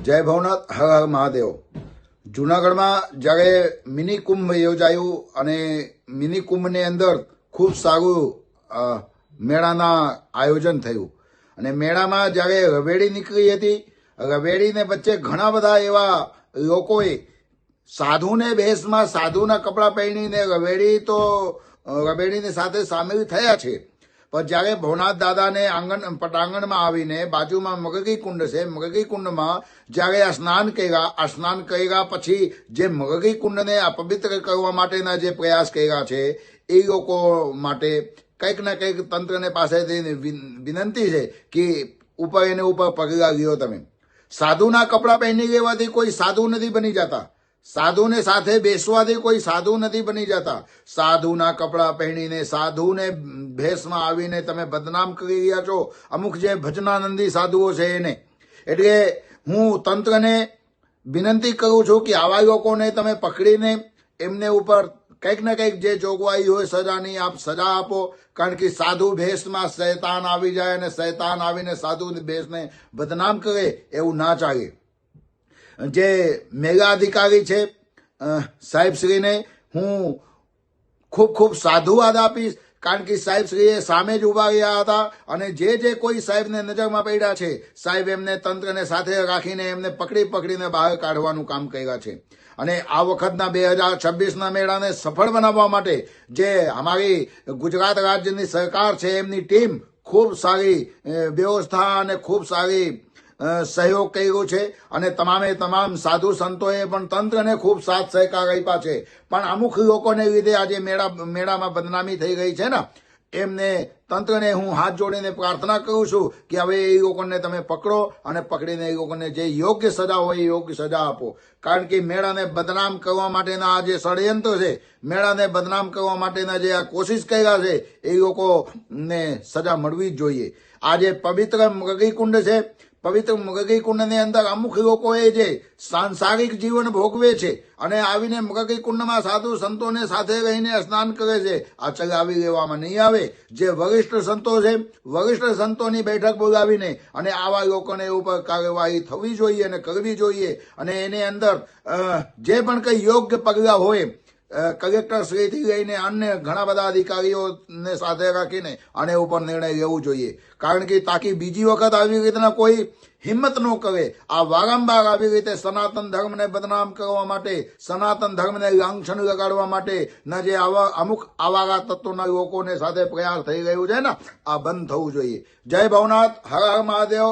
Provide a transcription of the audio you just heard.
જય ભવનાથ, હર હર મહાદેવ. જૂનાગઢમાં જ્યારે મિની કુંભ યોજાયું અને મિની કુંભની અંદર ખૂબ સારું મેળાના આયોજન થયું અને મેળામાં જ્યારે રવેડી નીકળી હતી, રવેડીને વચ્ચે ઘણા બધા એવા લોકોએ સાધુને ભેષમાં સાધુના કપડાં પહેરીને રવેડીની સાથે સામેલ થયા છે. પણ જ્યારે ભવનાથ દાદાને પટાંગણમાં આવીને બાજુમાં મગગી કુંડ છે, મગગી કુંડમાં જ્યારે આ સ્નાન કર્યા પછી જે મગગી કુંડને અપવિત્ર કરવા માટેના જે પ્રયાસ કર્યા છે એ લોકો માટે કંઈક ને કંઈક તંત્રને પાસેથી વિનંતી છે કે ઉપર પગલા લ્યો. તમે સાધુના કપડાં પહેરી લેવાથી કોઈ સાધુ નથી બની જતા, સાધુને સાથે બેસવાથી કોઈ સાધુ નથી બની જતા. સાધુના કપડાં પહેરીને સાધુને ભેષમાં આવીને તમે બદનામ કરી રહ્યા છો અમુક જે ભજનાનંદી સાધુઓ છે એને. એટલે હું તંત્રને વિનંતી કરું છું કે આવા લોકોને તમે પકડીને એમને ઉપર કંઈક ને કંઈક જે જોગવાઈ હોય સજાની સજા આપો. કારણ કે સાધુ ભેષમાં શૈતાન આવી જાય અને શૈતાન આવીને સાધુ ભેષને બદનામ કરે એવું ના ચાલે. જે મેગા અધિકારી છે સાહેબશ્રીને હું ખૂબ ખૂબ સાધુવાદ આપીશ. કારણ કે સાહેબશ્રીએ સામે જ ઉભા રહ્યા હતા અને જે કોઈ સાહેબને નજરમાં પડ્યા છે સાહેબ એમને તંત્રને સાથે રાખીને એમને પકડીને બહાર કાઢવાનું કામ કર્યા છે. અને આ વખતના 2026ના મેળાને સફળ બનાવવા માટે જે અમારી ગુજરાત રાજ્યની સરકાર છે એમની ટીમ ખૂબ સારી વ્યવસ્થા અને ખૂબ સારી સહયોગ કર્યો છે અને તમામ સાધુ સંતોએ પણ તંત્રને ખૂબ સાથ સહકાર આપ્યા છે. પણ અમુક લોકોને લીધે આજે મેળામાં બદનામી થઈ ગઈ છે ને, એમને તંત્રને હું હાથ જોડીને પ્રાર્થના કરું છું કે હવે એ લોકોને તમે પકડો અને પકડીને એ લોકોને જે યોગ્ય સજા હોય એ યોગ્ય સજા આપો. કારણ કે મેળાને બદનામ કરવા માટેના આ જે ષડયંત્ર છે, મેળાને બદનામ કરવા માટેના જે આ કોશિશ કર્યા છે એ લોકોને સજા મળવી જ જોઈએ. આ જે પવિત્ર મગગી કુંડ છે, પવિત્ર મગગી કુંડની અંદર અમુક લોકોએ જે સાંસારિક જીવન ભોગવે છે અને આવીને મગગી કુંડમાં સાધુ સંતોને સાથે રહીને સ્નાન કરે છે, આ ચલાવી લેવામાં નહીં આવે. જે વરિષ્ઠ સંતો છે, વરિષ્ઠ સંતોની બેઠક બોલાવીને અને આવા લોકોને ઉપર કાર્યવાહી થવી જોઈએ અને કરવી જોઈએ. અને એની અંદર જે પણ કંઈ યોગ્ય પગલાં હોય કલેક્ટર શ્રીથી લઈને અન્ય ઘણા બધા અધિકારીઓને સાથે રાખીને આને ઉપર નિર્ણય લેવો જોઈએ. કારણ કે તાકી બીજી વખત આવી રીતના કોઈ હિંમત ન કરે. આ વારંવાર આવી રીતે સનાતન ધર્મને બદનામ કરવા માટે, સનાતન ધર્મને લાંછન લગાડવા માટે ના જે અમુક આવારા તત્વોના લોકોને સાથે પ્રયાસ થઈ રહ્યું છે ને, આ બંધ થવું જોઈએ. જય ભવનાથ, હર હર મહાદેવ.